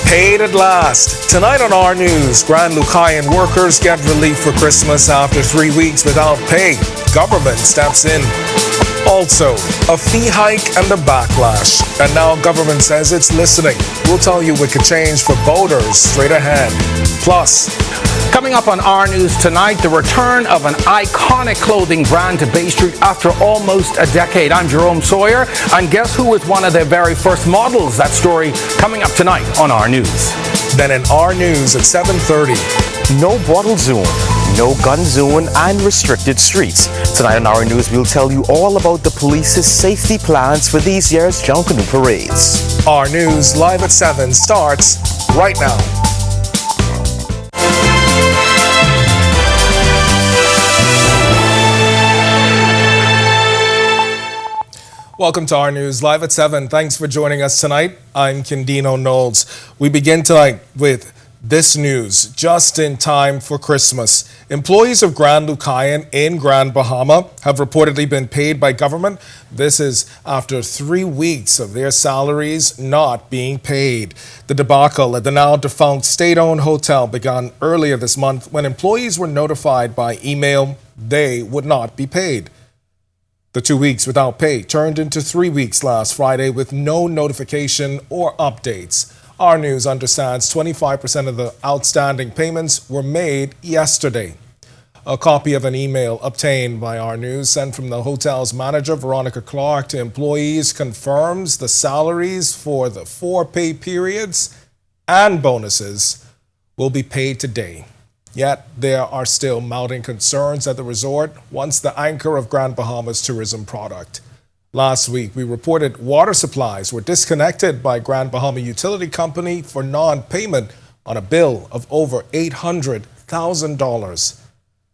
Paid at last. Tonight on our news, Grand Lucayan workers get relief for Christmas after 3 weeks without pay. Government steps in. Also, a fee hike and a backlash. And now government says it's listening. We'll tell you what could change for boaters straight ahead. Plus, coming up on our news tonight, the return of an iconic clothing brand to Bay Street after almost a decade. I'm Jerome Sawyer, and guess who was one of their very first models? That story coming up tonight on our news. Then in our news at 7:30. No bottle zone, no gun zone, and restricted streets. Tonight on our news, we'll tell you all about the police's safety plans for this year's Junkanoo parades. Our news live at 7 starts right now. Welcome to our news live at 7. Thanks for joining us tonight. I'm Kendino Knowles. We begin tonight with this news just in time for Christmas. Employees of Grand Lucayan in Grand Bahama have reportedly been paid by government. This is after 3 weeks of their salaries not being paid. The debacle at the now defunct state-owned hotel began earlier this month when employees were notified by email they would not be paid. The 2 weeks without pay turned into 3 weeks last Friday with no notification or updates. Our news understands 25% of the outstanding payments were made yesterday. A copy of an email obtained by our news sent from the hotel's manager, Veronica Clark, to employees confirms the salaries for the 4 pay periods and bonuses will be paid today. Yet there are still mounting concerns at the resort, once the anchor of Grand Bahama's tourism product. Last week, we reported water supplies were disconnected by Grand Bahama Utility Company for non-payment on a bill of over $800,000.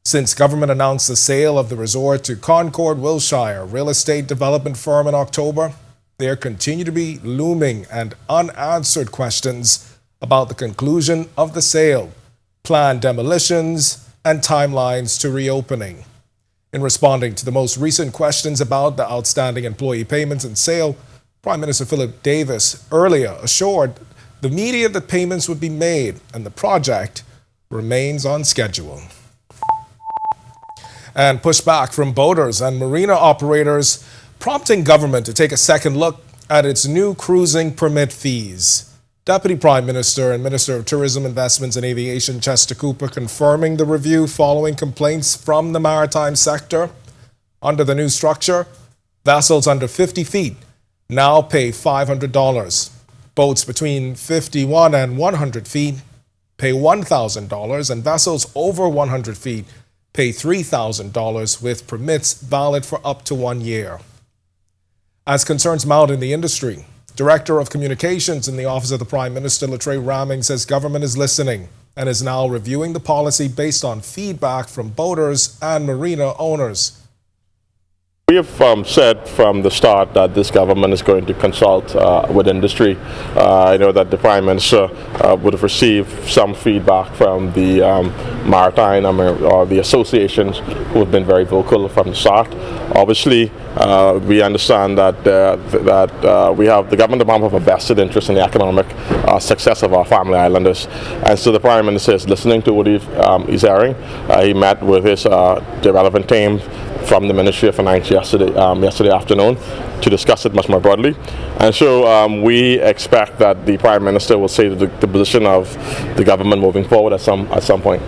Since government announced the sale of the resort to Concord Wilshire real estate development firm in October, there continue to be looming and unanswered questions about the conclusion of the sale, planned demolitions, and timelines to reopening. In responding to the most recent questions about the outstanding employee payments and sale, Prime Minister Philip Davis earlier assured the media that payments would be made and the project remains on schedule. And pushback from boaters and marina operators prompting government to take a second look at its new cruising permit fees. Deputy Prime Minister and Minister of Tourism, Investments and Aviation Chester Cooper confirming the review following complaints from the maritime sector. Under the new structure, vessels under 50 feet now pay $500. Boats between 51 and 100 feet pay $1,000, and vessels over 100 feet pay $3,000 with permits valid for up to 1 year. As concerns mount in the industry, Director of Communications in the Office of the Prime Minister, Latrey Ramming, says government is listening and is now reviewing the policy based on feedback from boaters and marina owners. We have said from the start that this government is going to consult with industry. I know that the Prime Minister would have received some feedback from the maritime or the associations who have been very vocal from the start. Obviously, we understand that we have the government of Bahamas have a vested interest in the economic success of our family islanders, and so the Prime Minister is listening to what he's hearing. He met with his the relevant team from the Ministry of Finance yesterday afternoon to discuss it much more broadly, and so we expect that the Prime Minister will say the position of the government moving forward at some point.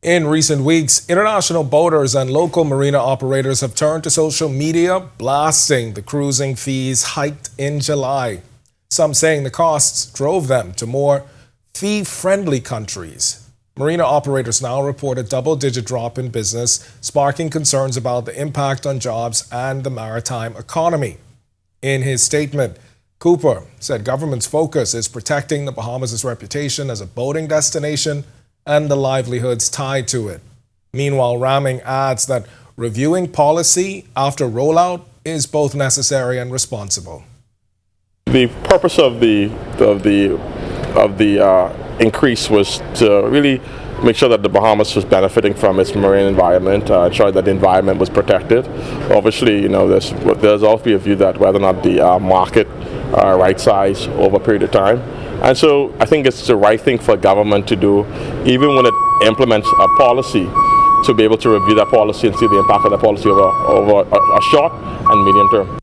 In recent weeks, international boaters and local marina operators have turned to social media, blasting the cruising fees hiked in July. Some saying the costs drove them to more fee-friendly countries. Marina operators now report a double-digit drop in business, sparking concerns about the impact on jobs and the maritime economy. In his statement, Cooper said government's focus is protecting the Bahamas' reputation as a boating destination and the livelihoods tied to it. Meanwhile, Ramming adds that reviewing policy after rollout is both necessary and responsible. The purpose of the increase was to really make sure that the Bahamas was benefiting from its marine environment, ensure that the environment was protected. Obviously, there's also a view that whether or not the market right size over a period of time. And so I think it's the right thing for government to do, even when it implements a policy, to be able to review that policy and see the impact of that policy over a short and medium term.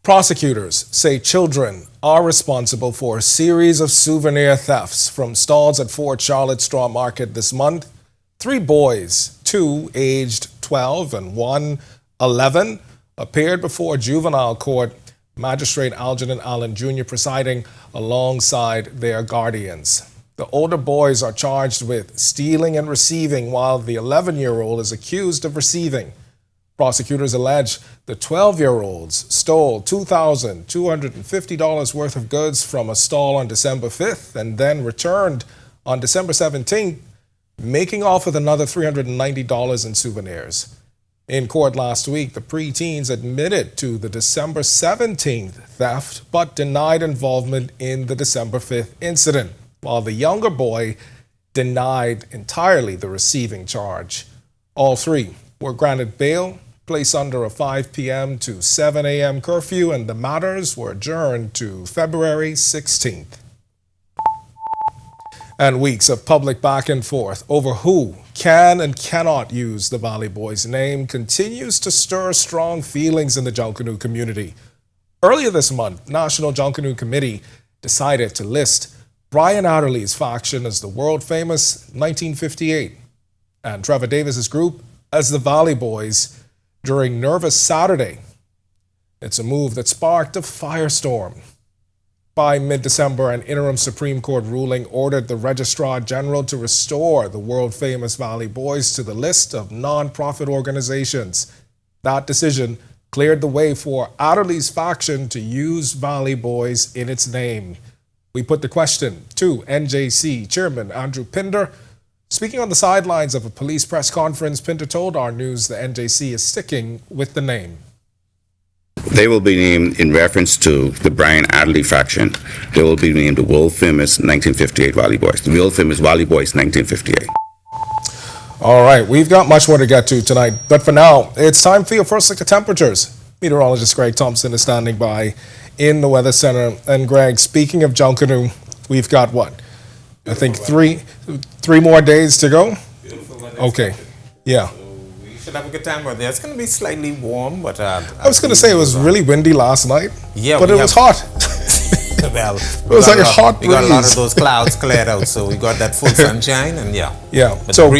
Prosecutors say children are responsible for a series of souvenir thefts from stalls at Fort Charlotte Straw Market this month. 3 boys, 2 aged 12 and 1 11, appeared before juvenile court. Magistrate Algernon Allen Jr. presiding alongside their guardians. The older boys are charged with stealing and receiving, while the 11-year-old is accused of receiving. Prosecutors allege the 12-year-olds stole $2,250 worth of goods from a stall on December 5th and then returned on December 17th, making off with another $390 in souvenirs. In court last week, the preteens admitted to the December 17th theft but denied involvement in the December 5th incident, while the younger boy denied entirely the receiving charge. All 3 were granted bail, placed under a 5 p.m. to 7 a.m. curfew, and the matters were adjourned to February 16th. And weeks of public back and forth over who can and cannot use the Valley Boys name continues to stir strong feelings in the Junkanoo community. Earlier this month, National Junkanoo Committee decided to list Brian Adderley's faction as the world-famous 1958 and Trevor Davis's group as the Valley Boys during Nervous Saturday. It's a move that sparked a firestorm. By mid-December, an interim Supreme Court ruling ordered the Registrar General to restore the world-famous Valley Boys to the list of non-profit organizations. That decision cleared the way for Adderley's faction to use Valley Boys in its name. We put the question to NJC Chairman Andrew Pinder. Speaking on the sidelines of a police press conference, Pinder told Our News the NJC is sticking with the name. They will be named in reference to the Brian Adderley faction. They will be named the world-famous 1958 Valley Boys. The world-famous Valley Boys 1958. All right, we've got much more to get to tonight, but for now, it's time for your first look at temperatures. Meteorologist Greg Thompson is standing by in the Weather Center. And Greg, speaking of Junkanoo, we've got what? I think three more days to go? Beautiful weather. Okay, yeah. We should have a good time out there. It's going to be slightly warm, but I was going to say it was really windy last night, yeah, but it was hot. Well, it was like a hot breeze. We got a lot of those clouds cleared out, so we got that full sunshine, and yeah. But so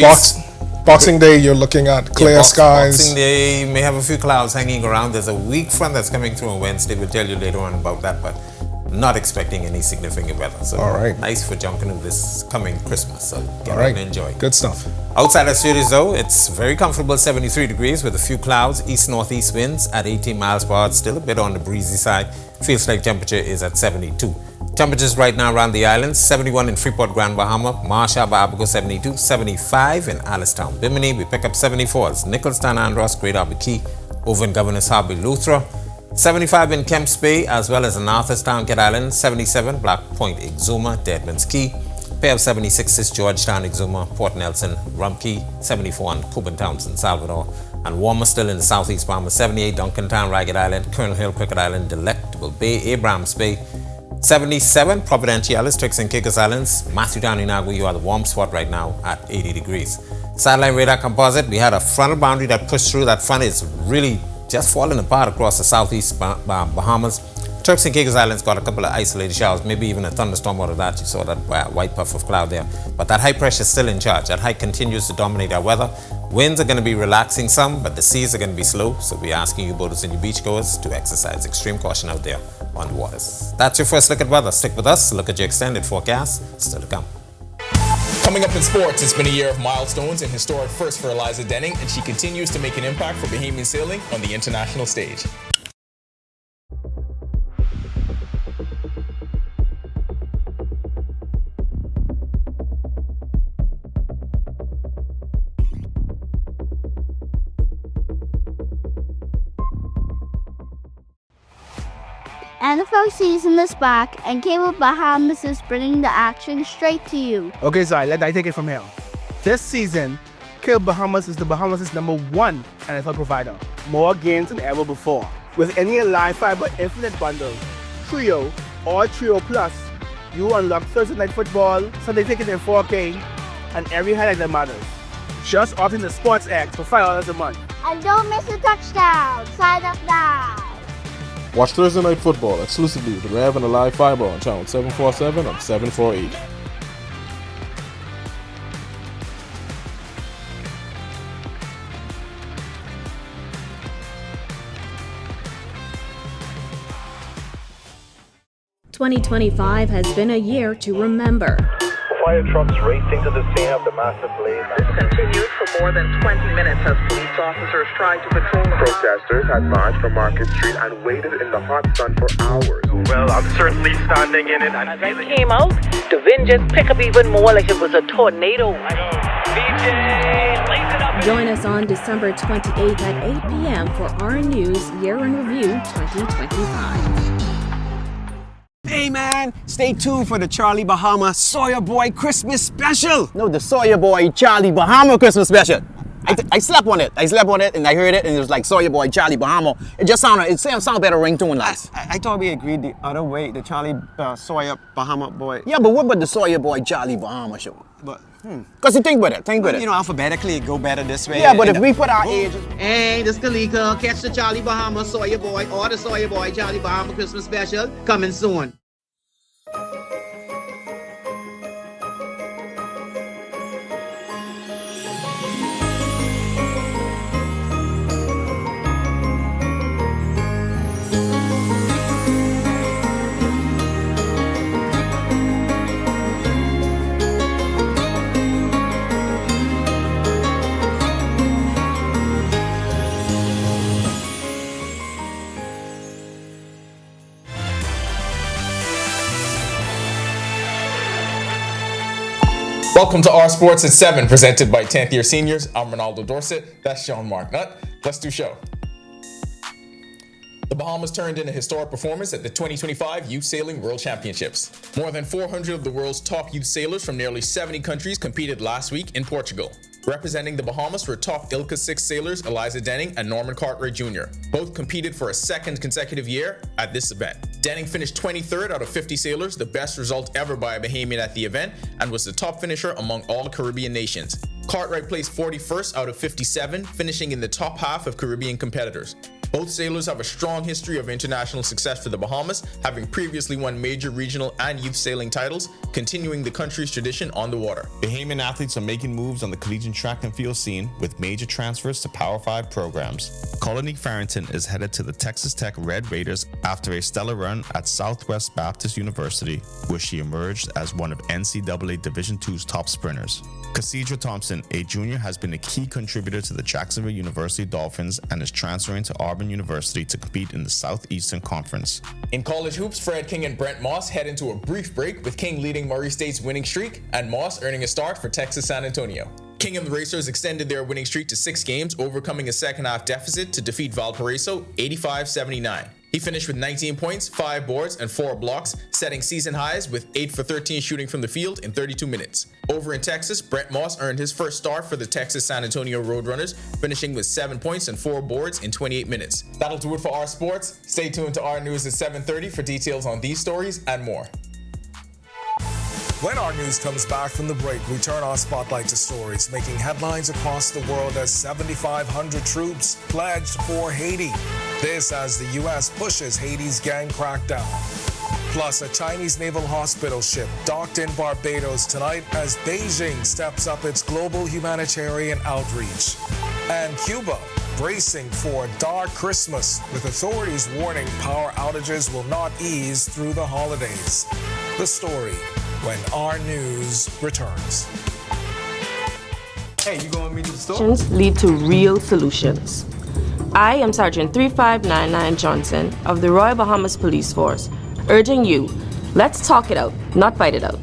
Boxing Day, you're looking at clear skies. Boxing Day may have a few clouds hanging around. There's a weak front that's coming through on Wednesday. We'll tell you later on about that, but not expecting any significant weather. So all right. Nice for Junkanoo this coming Christmas. So get out and enjoy. Good stuff. Outside the studios though, it's very comfortable, 73 degrees with a few clouds, east-northeast winds at 18 miles per hour, still a bit on the breezy side. Feels like temperature is at 72. Temperatures right now around the islands, 71 in Freeport, Grand Bahama, Marsh Harbor, Abaco 72, 75 in Alistown, Bimini, we pick up 74s, Nicholstown, Andros, Great Harbor Key, over in Governor's Harbor, Luthra, 75 in Kemps Bay, as well as in Arthurstown, Cat Island, 77, Black Point, Exuma, Deadman's Key, pair of 76s, Georgetown, Exuma, Port Nelson, Rumkey, 74 in Cuban Townsend, Salvador, and warmer still in the southeast Bahamas, 78, Duncantown, Ragged Island, Colonel Hill, Cricket Island, Delectable Bay, Abrahams Bay, 77, Providenciales, Turks and Caicos Islands, Matthewtown, Inagua, you are the warm spot right now at 80 degrees. Satellite radar composite, we had a frontal boundary that pushed through. That front is really just falling apart across the southeast Bahamas. Turks and Caicos Islands got a couple of isolated showers, maybe even a thunderstorm out of that. You saw that white puff of cloud there. But that high pressure is still in charge. That high continues to dominate our weather. Winds are going to be relaxing some, but the seas are going to be slow. So we're asking you boaters and your beachgoers to exercise extreme caution out there on the waters. That's your first look at weather. Stick with us. Look at your extended forecast. Still to come. Coming up in sports, it's been a year of milestones and historic firsts for Eliza Denning, and she continues to make an impact for Bahamian sailing on the international stage. NFL season is back, and Cable Bahamas is bringing the action straight to you. Okay, so let I take it from here. This season, Cable Bahamas is the Bahamas' #1 NFL provider. More games than ever before. With any live fiber infinite bundle, Trio, or Trio Plus, you unlock Thursday Night Football, Sunday Ticket in 4K, and every highlight that matters. Just opt in the Sports X for $5 a month. And don't miss a touchdown. Sign up now. Watch Thursday Night Football exclusively with Rev and the Live Fiber on channel 747 and 748. "2025 has been a year to remember. Fire trucks racing to the scene of the massive blaze. This continued for more than 20 minutes as police officers tried to patrol. Protesters had marched from Market Street and waited in the hot sun for hours. Well, I'm certainly standing in it. As I came out, the wind just picked up even more like it was a tornado. Join us on December 28th at 8 p.m. for our News Year in Review 2025. Hey man, stay tuned for the Charlie Bahama Sawyer Boy Christmas Special. No, the Sawyer Boy Charlie Bahama Christmas Special. I slept on it. And I heard it and it was like Sawyer Boy Charlie Bahama. It just sounded better ringtone last. I thought we agreed the other way, the Charlie Sawyer Bahama Boy. Yeah, but what about the Sawyer Boy Charlie Bahama show? But Cause you think with it. You know, alphabetically it go better this way. Yeah, but if we put our age. Hey, this Kalika. Catch the Charlie Bahama Sawyer Boy or the Sawyer Boy Charlie Bahama Christmas Special coming soon. Welcome to Our Sports at 7, presented by 10th year seniors. I'm Ronaldo Dorset. That's Sean Mark Nutt. Let's do show. The Bahamas turned in a historic performance at the 2025 Youth Sailing World Championships. More than 400 of the world's top youth sailors from nearly 70 countries competed last week in Portugal. Representing the Bahamas were top ILCA 6 sailors Eliza Denning and Norman Cartwright Jr. Both competed for a second consecutive year at this event. Denning finished 23rd out of 50 sailors, the best result ever by a Bahamian at the event, and was the top finisher among all Caribbean nations. Cartwright placed 41st out of 57, finishing in the top half of Caribbean competitors. Both sailors have a strong history of international success for the Bahamas, having previously won major regional and youth sailing titles, continuing the country's tradition on the water. Bahamian athletes are making moves on the collegiate track and field scene with major transfers to Power 5 programs. Colony Farrington is headed to the Texas Tech Red Raiders after a stellar run at Southwest Baptist University, where she emerged as one of NCAA Division II's top sprinters. Cassidra Thompson, a junior, has been a key contributor to the Jacksonville University Dolphins and is transferring to Auburn University to compete in the Southeastern Conference. In college hoops, Fred King and Brent Moss head into a brief break, with King leading Murray State's winning streak and Moss earning a start for Texas San Antonio. King and the Racers extended their winning streak to 6 games, overcoming a second-half deficit to defeat Valparaiso 85-79. He finished with 19 points, 5 boards, and 4 blocks, setting season highs with 8 for 13 shooting from the field in 32 minutes. Over in Texas, Brent Moss earned his first start for the Texas San Antonio Roadrunners, finishing with 7 points and 4 boards in 28 minutes. That'll do it for Our Sports. Stay tuned to Our News at 7:30 for details on these stories and more. When our news comes back from the break, we turn our spotlight to stories making headlines across the world as 7,500 troops pledged for Haiti. This as the U.S. pushes Haiti's gang crackdown. Plus, a Chinese naval hospital ship docked in Barbados tonight as Beijing steps up its global humanitarian outreach. And Cuba bracing for a dark Christmas, with authorities warning power outages will not ease through the holidays. The story when Our News returns. Hey, you going with me to the store? Solutions lead to real solutions. I am Sergeant 3599 Johnson of the Royal Bahamas Police Force, urging you, let's talk it out, not fight it out.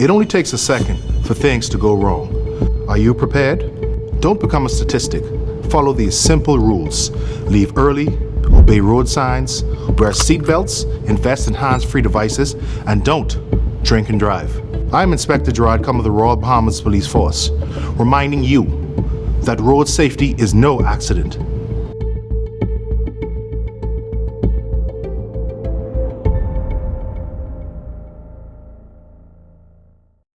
It only takes a second for things to go wrong. Are you prepared? Don't become a statistic. Follow these simple rules. Leave early, obey road signs, wear seatbelts, invest in hands-free devices, and don't drink and drive. I'm Inspector Gerard Cum of the Royal Bahamas Police Force, reminding you that road safety is no accident.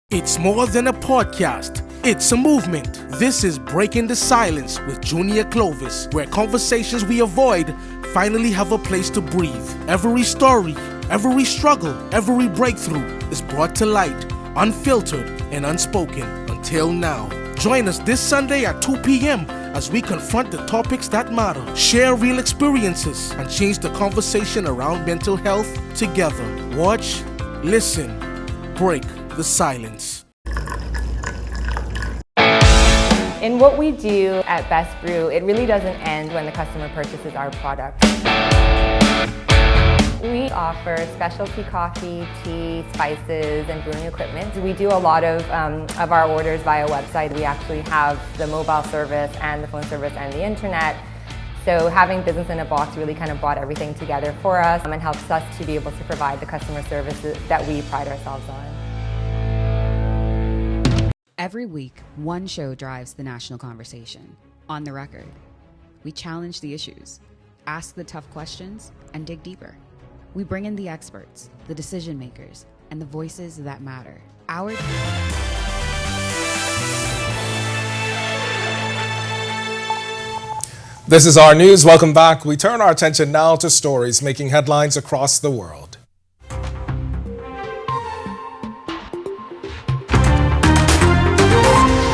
It's more than a podcast. It's a movement. This is Breaking the Silence with Junior Clovis, where conversations we avoid finally have a place to breathe. Every story, every struggle, every breakthrough is brought to light, unfiltered and unspoken until now. Join us this Sunday at 2 p.m. as we confront the topics that matter, share real experiences, and change the conversation around mental health together. Watch, listen, break the silence. In what we do at Best Brew, it really doesn't end when the customer purchases our product. We offer specialty coffee, tea, spices, and brewing equipment. We do a lot of our orders via website. We actually have the mobile service and the phone service and the internet. So having business in a box really kind of brought everything together for us and helps us to be able to provide the customer services that we pride ourselves on. Every week, one show drives the national conversation. On the Record. We challenge the issues, ask the tough questions, and dig deeper. We bring in the experts, the decision makers, and the voices that matter. This is our news. Welcome back. We turn our attention now to stories making headlines across the world.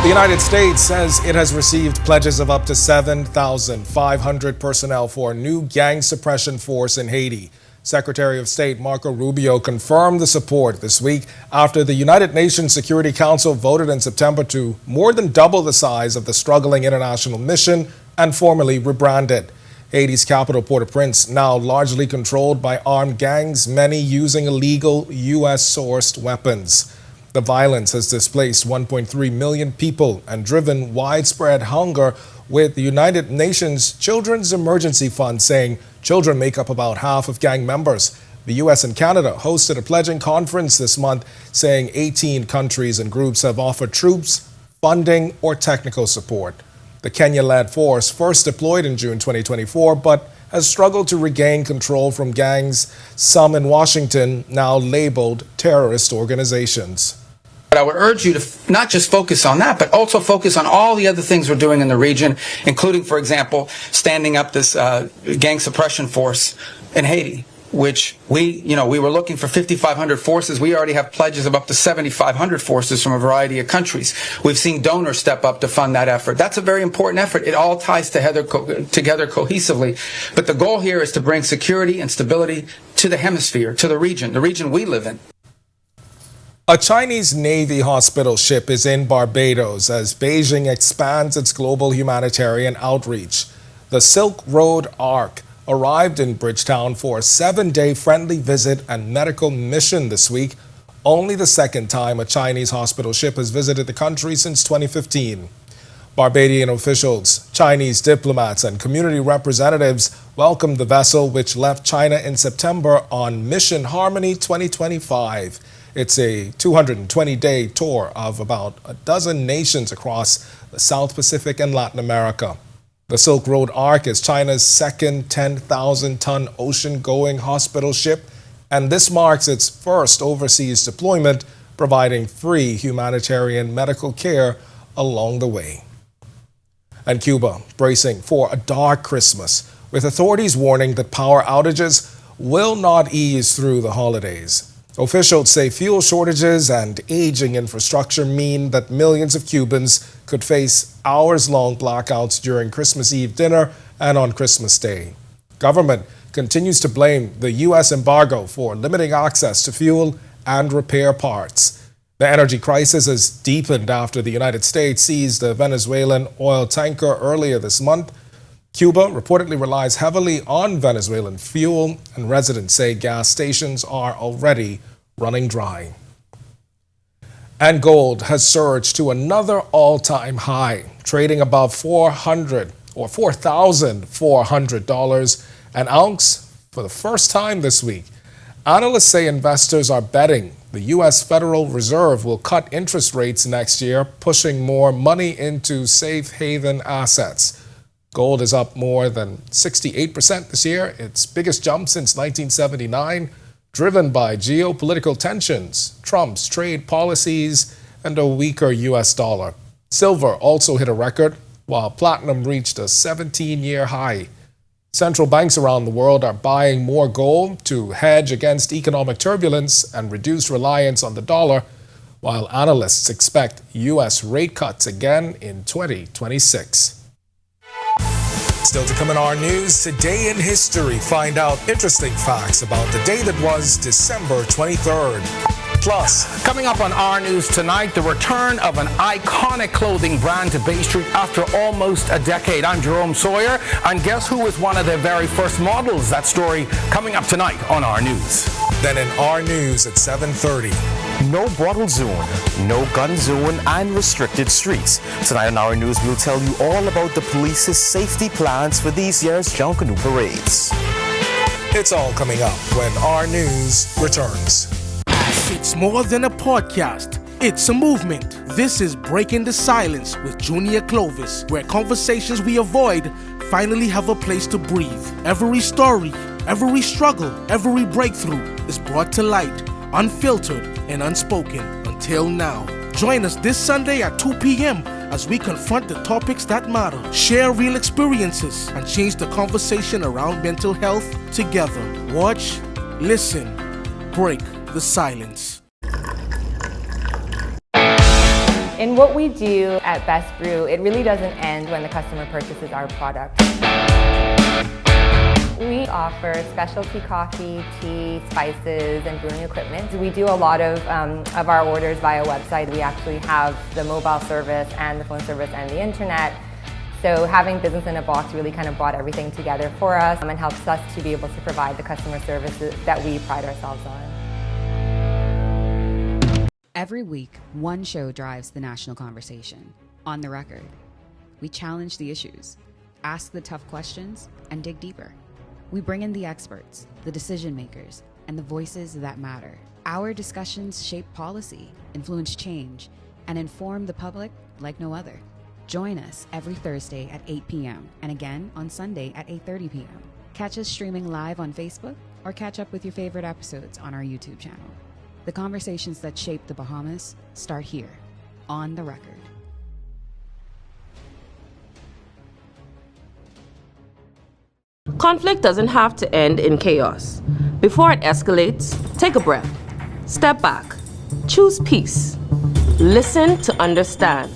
The United States says it has received pledges of up to 7,500 personnel for a new gang suppression force in Haiti. Secretary of State Marco Rubio confirmed the support this week after the United Nations Security Council voted in September to more than double the size of the struggling international mission and formally rebranded. Haiti's capital, Port-au-Prince, now largely controlled by armed gangs, many using illegal U.S.-sourced weapons. The violence has displaced 1.3 million people and driven widespread hunger, with the United Nations Children's Emergency Fund saying children make up about half of gang members. The U.S. and Canada hosted a pledging conference this month, saying 18 countries and groups have offered troops, funding, or technical support. The Kenya-led force first deployed in June 2024, but has struggled to regain control from gangs, some in Washington now labeled terrorist organizations. But I would urge you to not just focus on that, but also focus on all the other things we're doing in the region, including, for example, standing up this gang suppression force in Haiti, which we were looking for 5,500 forces. We already have pledges of up to 7,500 forces from a variety of countries. We've seen donors step up to fund that effort. That's a very important effort. It all ties together cohesively. But the goal here is to bring security and stability to the hemisphere, to the region we live in. A Chinese Navy hospital ship is in Barbados as Beijing expands its global humanitarian outreach. The Silk Road Ark arrived in Bridgetown for a 7-day friendly visit and medical mission this week, only the second time a Chinese hospital ship has visited the country since 2015. Barbadian officials, Chinese diplomats, and community representatives welcomed the vessel, which left China in September on Mission Harmony 2025. It's a 220-day tour of about a dozen nations across the South Pacific and Latin America. The Silk Road Ark is China's second 10,000-ton ocean-going hospital ship, and this marks its first overseas deployment, providing free humanitarian medical care along the way. And Cuba bracing for a dark Christmas, with authorities warning that power outages will not ease through the holidays. Officials say fuel shortages and aging infrastructure mean that millions of Cubans could face hours-long blackouts during Christmas Eve dinner and on Christmas Day. Government continues to blame the U.S. embargo for limiting access to fuel and repair parts. The energy crisis has deepened after the United States seized a Venezuelan oil tanker earlier this month. Cuba reportedly relies heavily on Venezuelan fuel, and residents say gas stations are already running dry. And gold has surged to another all-time high, trading above $4,400 an ounce for the first time this week. Analysts say investors are betting the U.S. Federal Reserve will cut interest rates next year, pushing more money into safe haven assets. Gold is up more than 68% this year, its biggest jump since 1979, driven by geopolitical tensions, Trump's trade policies, and a weaker U.S. dollar. Silver also hit a record, while platinum reached a 17-year high. Central banks around the world are buying more gold to hedge against economic turbulence and reduce reliance on the dollar, while analysts expect U.S. rate cuts again in 2026. Still to come in our news, today in history, find out interesting facts about the day that was December 23rd. Plus, coming up on our news tonight, the return of an iconic clothing brand to Bay Street after almost a decade. I'm Jerome Sawyer, and guess who was one of their very first models? That story coming up tonight on our news. Then in our news at 7:30. No bottle zone, no gun zone, and restricted streets. Tonight on our news, we'll tell you all about the police's safety plans for this year's Junkanoo parades. It's all coming up when our news returns. It's more than a podcast. It's a movement. This is Breaking the Silence with Junior Clovis, where conversations we avoid finally have a place to breathe. Every story, every struggle, every breakthrough is brought to light, unfiltered and unspoken until now. Join us this Sunday at 2 p.m. as we confront the topics that matter, share real experiences, and change the conversation around mental health together. Watch, listen, break the silence. In what we do at Best Brew, it really doesn't end when the customer purchases our product. We offer specialty coffee, tea, spices, and brewing equipment. We do a lot of our orders via website. We actually have the mobile service and the phone service and the internet. So having business in a box really kind of brought everything together for us and helps us to be able to provide the customer services that we pride ourselves on. Every week, one show drives the national conversation. On the Record, we challenge the issues, ask the tough questions, and dig deeper. We bring in the experts, the decision makers, and the voices that matter. Our discussions shape policy, influence change, and inform the public like no other. Join us every Thursday at 8 p.m. and again on Sunday at 8:30 p.m. Catch us streaming live on Facebook or catch up with your favorite episodes on our YouTube channel. The conversations that shape the Bahamas start here, on the Record. Conflict doesn't have to end in chaos. Before it escalates, take a breath. Step back. Choose peace. Listen to understand.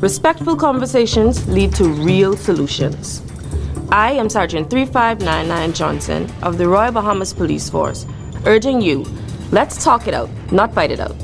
Respectful conversations lead to real solutions. I am Sergeant 3599 Johnson of the Royal Bahamas Police Force, urging you, let's talk it out, not fight it out.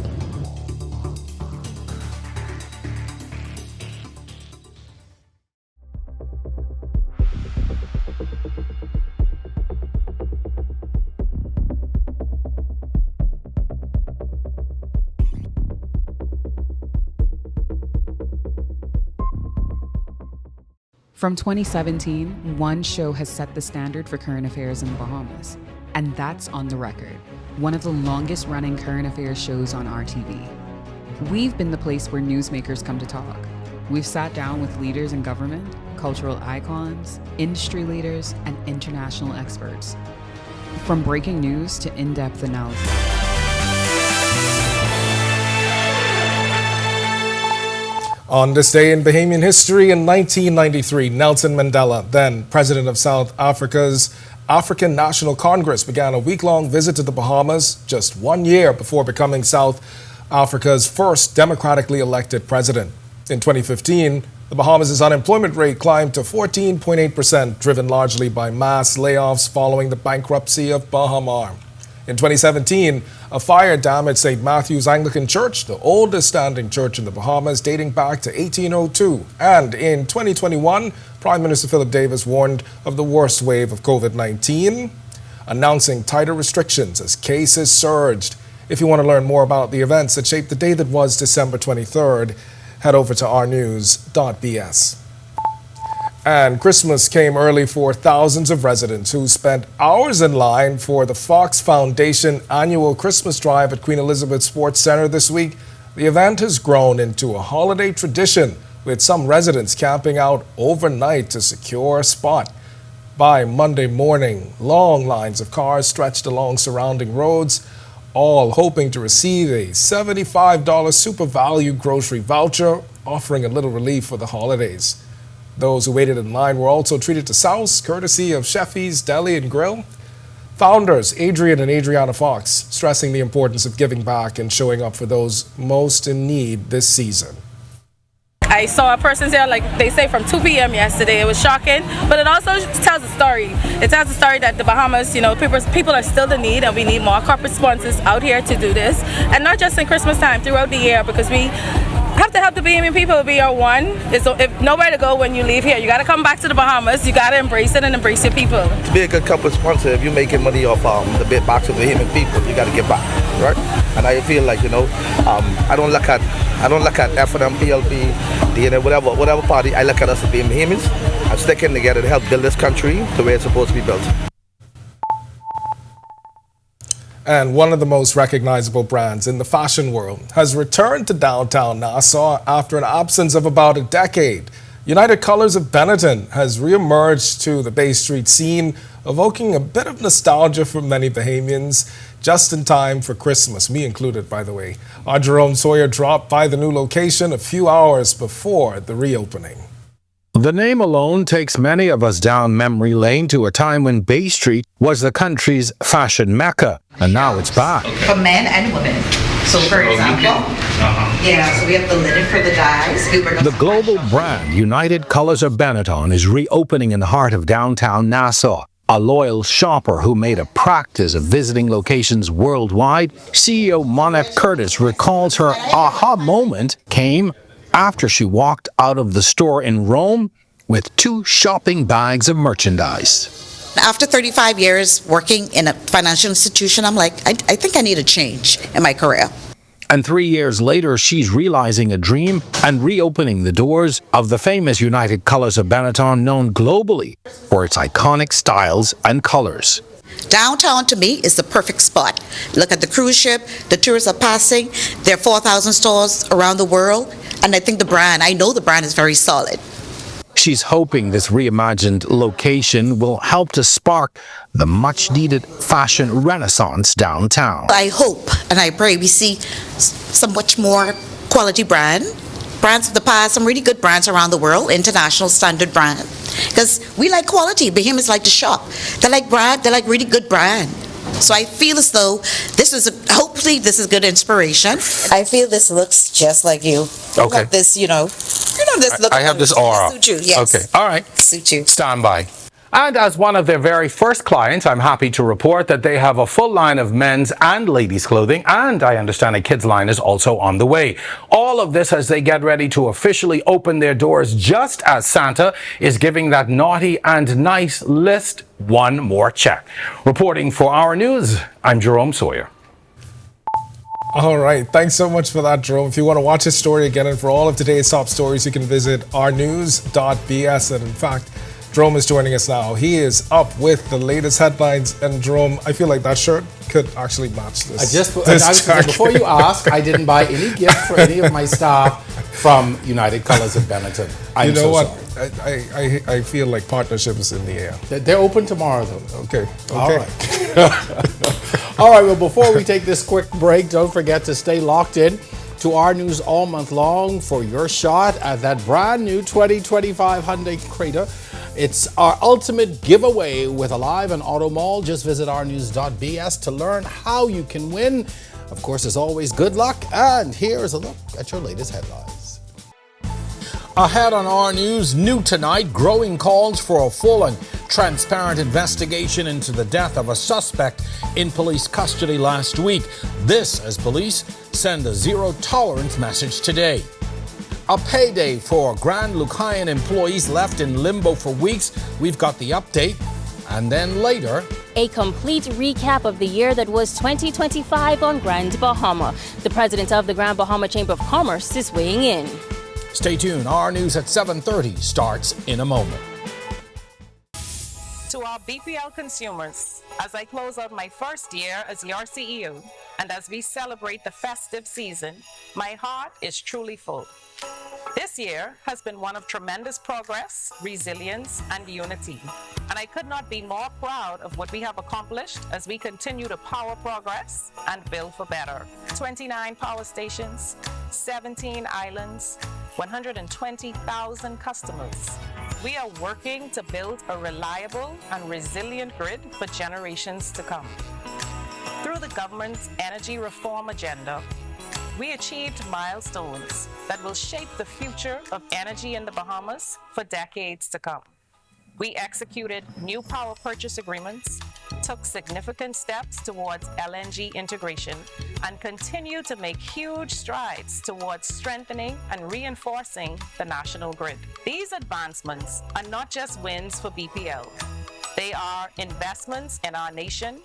From 2017, one show has set the standard for current affairs in the Bahamas, and that's On the Record, one of the longest running current affairs shows on RTV. We've been the place where newsmakers come to talk. We've sat down with leaders in government, cultural icons, industry leaders, and international experts. From breaking news to in-depth analysis. On this day in Bahamian history in 1993, Nelson Mandela, then president of South Africa's African National Congress, began a week-long visit to the Bahamas just 1 year before becoming South Africa's first democratically elected president. In 2015, the Bahamas' unemployment rate climbed to 14.8%, driven largely by mass layoffs following the bankruptcy of Bahamar. In 2017, a fire damaged St. Matthew's Anglican Church, the oldest standing church in the Bahamas, dating back to 1802. And in 2021, Prime Minister Philip Davis warned of the worst wave of COVID-19, announcing tighter restrictions as cases surged. If you want to learn more about the events that shaped the day that was December 23rd, head over to ournews.bs. And Christmas came early for thousands of residents who spent hours in line for the Fox Foundation annual Christmas drive at Queen Elizabeth Sports Center this week. The event has grown into a holiday tradition, with some residents camping out overnight to secure a spot. By Monday morning, long lines of cars stretched along surrounding roads, all hoping to receive a $75 super value grocery voucher, offering a little relief for the holidays. Those who waited in line were also treated to souse, courtesy of Sheffy's Deli and Grill. Founders Adrian and Adriana Fox stressing the importance of giving back and showing up for those most in need this season. I saw a person there, like they say, from 2 p.m. yesterday. It was shocking, but it also tells a story. It tells a story that the Bahamas, people are still in need, and we need more corporate sponsors out here to do this, and not just in Christmas time, throughout the year, because we have to help the Bahamian people be our one. If nowhere to go when you leave here, you got to come back to the Bahamas. You got to embrace it and embrace your people. To be a good corporate sponsor, if you're making money off the bit back to the Bahamian people, you got to give back, right? And I feel like I don't look at F&M, PLP, DNA, whatever party. I look at us as being Bahamians and sticking together to help build this country the way it's supposed to be built. And one of the most recognizable brands in the fashion world has returned to downtown Nassau after an absence of about a decade. United Colors of Benetton has reemerged to the Bay Street scene, evoking a bit of nostalgia for many Bahamians, just in time for Christmas, me included, by the way. Our Jerome Sawyer dropped by the new location a few hours before the reopening. The name alone takes many of us down memory lane to a time when Bay Street was the country's fashion mecca, and now it's back. For men and women. So for example, so we have the linen for the dyes. The global brand United Colors of Benetton is reopening in the heart of downtown Nassau. A loyal shopper who made a practice of visiting locations worldwide, CEO Monette Curtis recalls her aha moment came after she walked out of the store in Rome with 2 shopping bags of merchandise. After 35 years working in a financial institution, I'm like, I think I need a change in my career. And 3 years later, she's realizing a dream and reopening the doors of the famous United Colors of Benetton, known globally for its iconic styles and colors. Downtown to me is the perfect spot. Look at the cruise ship, the tourists are passing, there are 4,000 stores around the world, and I know the brand is very solid. She's hoping this reimagined location will help to spark the much-needed fashion renaissance downtown. I hope and I pray we see some much more quality brands of the past, some really good brands around the world, international standard brand. Because we like quality. Bahamians like to shop. They like brand. They like really good brand. So I feel as though hopefully this is good inspiration. I feel this looks just like you. Okay. Like this, this look. I have this aura. Suit you, yes. Okay. All right. Suit you. Stand by. And as one of their very first clients, I'm happy to report that they have a full line of men's and ladies' clothing, and I understand a kids' line is also on the way. All of this as they get ready to officially open their doors, just as Santa is giving that naughty and nice list one more check. Reporting for Our News, I'm Jerome Sawyer. All right, thanks so much for that, Jerome. If you want to watch this story again and for all of today's top stories, you can visit ournews.bs. And in fact, Jerome is joining us now. He is up with the latest headlines. And Jerome, I feel like that shirt could actually match this. Before you ask, I didn't buy any gift for any of my staff from United Colors of Benetton. I'm you know what? Sorry. I feel like partnership is in the air. They're open tomorrow, though. Okay. All right. All right. Well, before we take this quick break, don't forget to stay locked in to Our News all month long for your shot at that brand new 2025 Hyundai Creta. It's our ultimate giveaway with Alive and Auto Mall. Just visit ournews.bs to learn how you can win. Of course, as always, good luck. And here's a look at your latest headlines. Ahead on Our News, new tonight, growing calls for a full and transparent investigation into the death of a suspect in police custody last week. This as police send a zero-tolerance message today. A payday for Grand Lucayan employees left in limbo for weeks. We've got the update. And then later, A complete recap of the year that was 2025 on Grand Bahama. The president of the Grand Bahama Chamber of Commerce is weighing in. Stay tuned. Our news at 7:30 starts in a moment. To our BPL consumers, as I close out my first year as your CEO, and as we celebrate the festive season, my heart is truly full. This year has been one of tremendous progress, resilience, and unity. And I could not be more proud of what we have accomplished as we continue to power progress and build for better. 29 power stations, 17 islands, 120,000 customers. We are working to build a reliable and resilient grid for generations to come. Through the government's energy reform agenda, we achieved milestones that will shape the future of energy in the Bahamas for decades to come. We executed new power purchase agreements, took significant steps towards LNG integration, and continue to make huge strides towards strengthening and reinforcing the national grid. These advancements are not just wins for BPL. They are investments in our nation,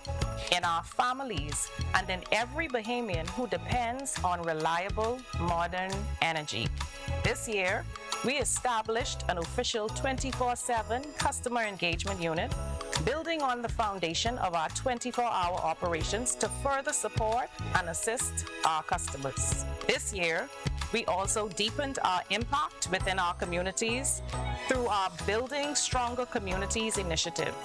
in our families, and in every Bahamian who depends on reliable, modern energy. This year, we established an official 24/7 customer engagement unit, building on the foundation of our 24-hour operations to further support and assist our customers. This year, we also deepened our impact within our communities through our Building Stronger Communities initiative.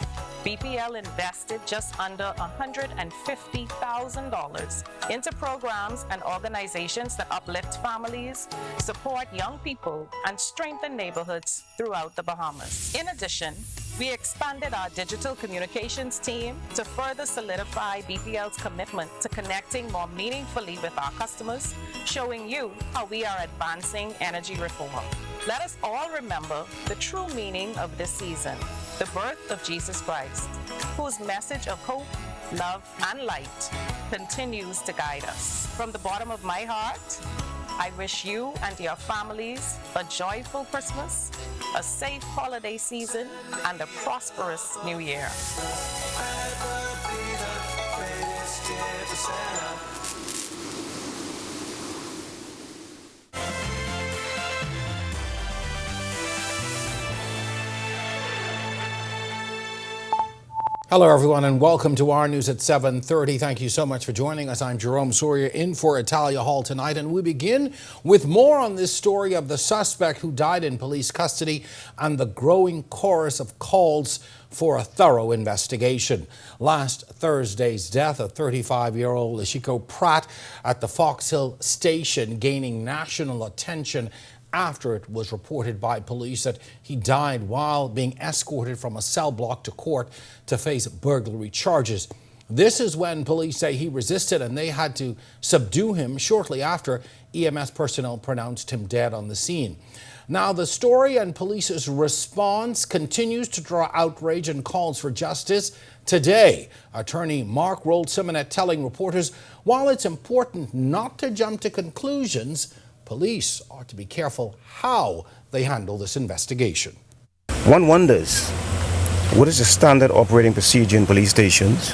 BPL invested just under $150,000 into programs and organizations that uplift families, support young people, and strengthen neighborhoods throughout the Bahamas. In addition, we expanded our digital communications team to further solidify BPL's commitment to connecting more meaningfully with our customers, showing you how we are advancing energy reform. Let us all remember the true meaning of this season, the birth of Jesus Christ, whose message of hope, love, and light continues to guide us. From the bottom of my heart, I wish you and your families a joyful Christmas, a safe holiday season, and a prosperous new year. Hello, everyone, and welcome to our news at 7:30. Thank you so much for joining us. I'm Jerome Sawyer in for Italia Hall tonight, and we begin with more on this story of the suspect who died in police custody and the growing chorus of calls for a thorough investigation. Last Thursday's death of 35-year-old Ishiko Pratt at the Fox Hill station gaining national attention after it was reported by police that he died while being escorted from a cell block to court to face burglary charges. This is when police say he resisted and they had to subdue him shortly after EMS personnel pronounced him dead on the scene. Now, the story and police's response continues to draw outrage and calls for justice. Today, attorney Mark Rold-Simonet telling reporters, while it's important not to jump to conclusions, police ought to be careful how they handle this investigation. One wonders, what is the standard operating procedure in police stations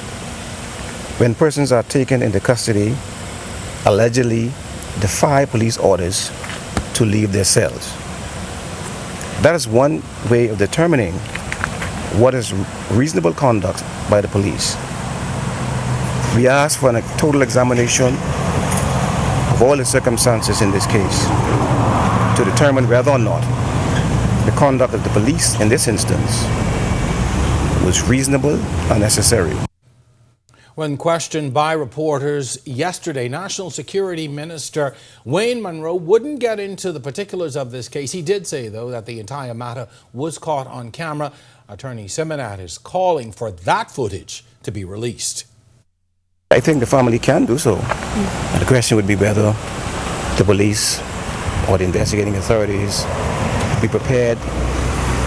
when persons are taken into custody, allegedly defy police orders to leave their cells? That is one way of determining what is reasonable conduct by the police. We ask for a total examination of all the circumstances in this case to determine whether or not the conduct of the police in this instance was reasonable and necessary. When questioned by reporters yesterday, National Security Minister Wayne Munro wouldn't get into the particulars of this case. He did say, though, that the entire matter was caught on camera. Attorney Simonet is calling for that footage to be released. I think the family can do so. The question would be whether the police or the investigating authorities be prepared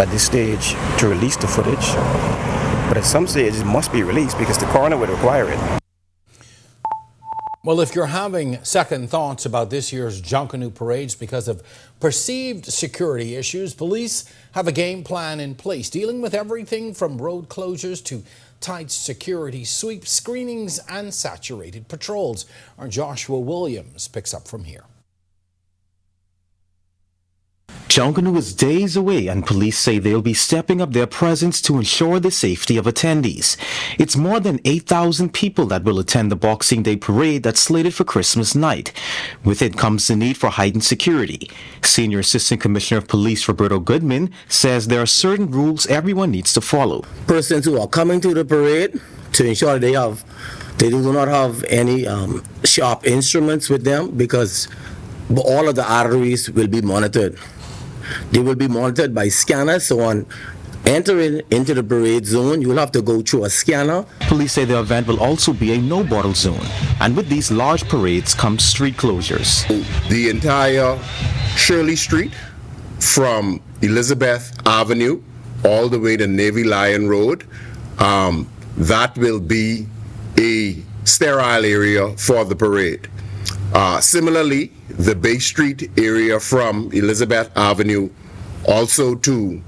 at this stage to release the footage. But at some stage it must be released because the coroner would require it. Well, if you're having second thoughts about this year's Junkanoo parades because of perceived security issues, police have a game plan in place dealing with everything from road closures to tight security sweeps, screenings and saturated patrols. Our Joshua Williams picks up from here. Junkanoo is days away, and police say they'll be stepping up their presence to ensure the safety of attendees. It's more than 8,000 people that will attend the Boxing Day parade that's slated for Christmas night. With it comes the need for heightened security. Senior Assistant Commissioner of Police Roberto Goodman says there are certain rules everyone needs to follow. Persons who are coming to the parade to ensure they do not have any sharp instruments with them, because all of the arteries will be monitored. They will be monitored by scanners, so on entering into the parade zone, you will have to go through a scanner. Police say the event will also be a no-bottle zone, and with these large parades come street closures. The entire Shirley Street from Elizabeth Avenue all the way to Navy Lion Road, that will be a sterile area for the parade. Similarly, the Bay Street area from Elizabeth Avenue also to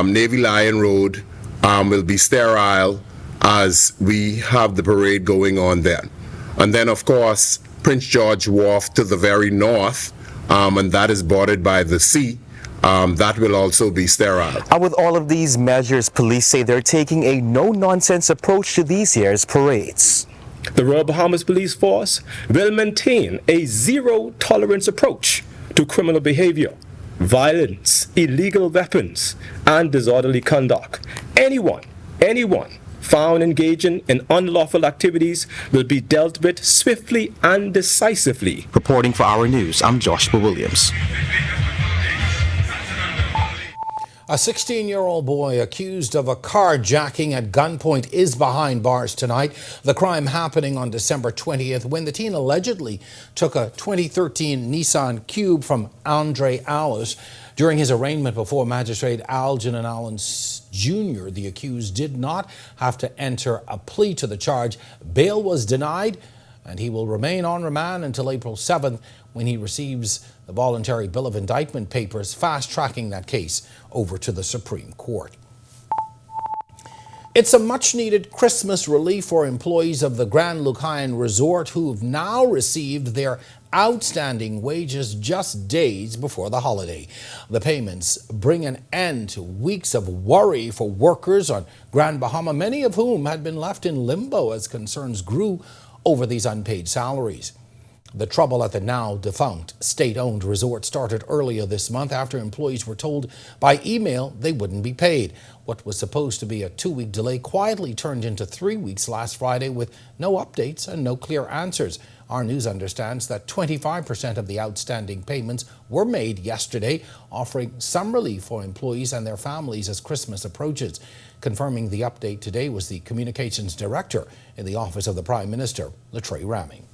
Navy Lion Road will be sterile as we have the parade going on then. And then, of course, Prince George Wharf to the very north, and that is bordered by the sea. That will also be sterile. And with all of these measures, police say they're taking a no-nonsense approach to these year's parades. The Royal Bahamas Police Force will maintain a zero-tolerance approach to criminal behavior, violence, illegal weapons, and disorderly conduct. Anyone found engaging in unlawful activities will be dealt with swiftly and decisively. Reporting for Our News, I'm Joshua Williams. A 16-year-old boy accused of a carjacking at gunpoint is behind bars tonight. The crime happening on December 20th when the teen allegedly took a 2013 Nissan Cube from Andre Alice. During his arraignment before Magistrate Algernon Allen Jr., the accused did not have to enter a plea to the charge. Bail was denied, and he will remain on remand until April 7th when he receives the voluntary bill of indictment papers, fast-tracking that case over to the Supreme Court. It's a much-needed Christmas relief for employees of the Grand Lucayan Resort who've now received their outstanding wages just days before the holiday. The payments bring an end to weeks of worry for workers on Grand Bahama, many of whom had been left in limbo as concerns grew over these unpaid salaries. The trouble at the now defunct state-owned resort started earlier this month after employees were told by email they wouldn't be paid. What was supposed to be a 2-week delay quietly turned into 3 weeks last Friday with no updates and no clear answers. Our News understands that 25% of the outstanding payments were made yesterday, offering some relief for employees and their families as Christmas approaches. Confirming the update today was the communications director in the office of the Prime Minister, Latrey Ramming.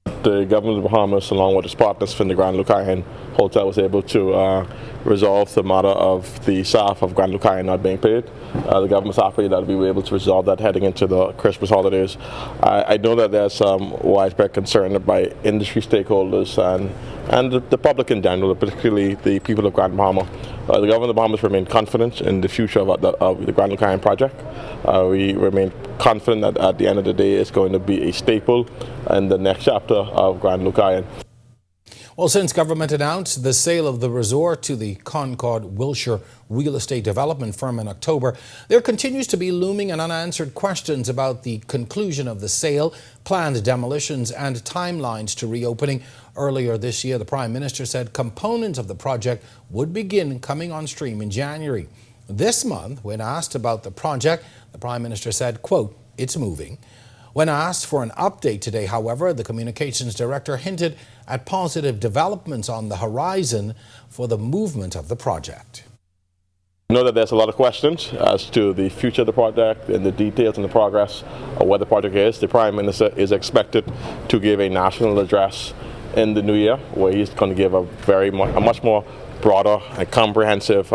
The government of the Bahamas, along with its partners from the Grand Lucayan Hotel, was able to resolve the matter of the staff of Grand Lucayan not being paid. The government's happy that we were able to resolve that heading into the Christmas holidays. I know that there's some widespread concern by industry stakeholders and the public in general, particularly the people of Grand Bahama. The government of the Bahamas remain confident in the future of the Grand Lucayan project. We remain confident that at the end of the day it's going to be a staple in the next chapter of Grand Lucayan. Well, since government announced the sale of the resort to the Concord Wilshire real estate development firm in October, there continues to be looming and unanswered questions about the conclusion of the sale, planned demolitions and timelines to reopening. Earlier this year, the Prime Minister said components of the project would begin coming on stream in January. This month, when asked about the project, the Prime Minister said, quote, "It's moving." When asked for an update today, however, the communications director hinted at positive developments on the horizon for the movement of the project. I know that there's a lot of questions as to the future of the project and the details and the progress of what the project is. The Prime Minister is expected to give a national address in the new year, where he's going to give a much more broader and comprehensive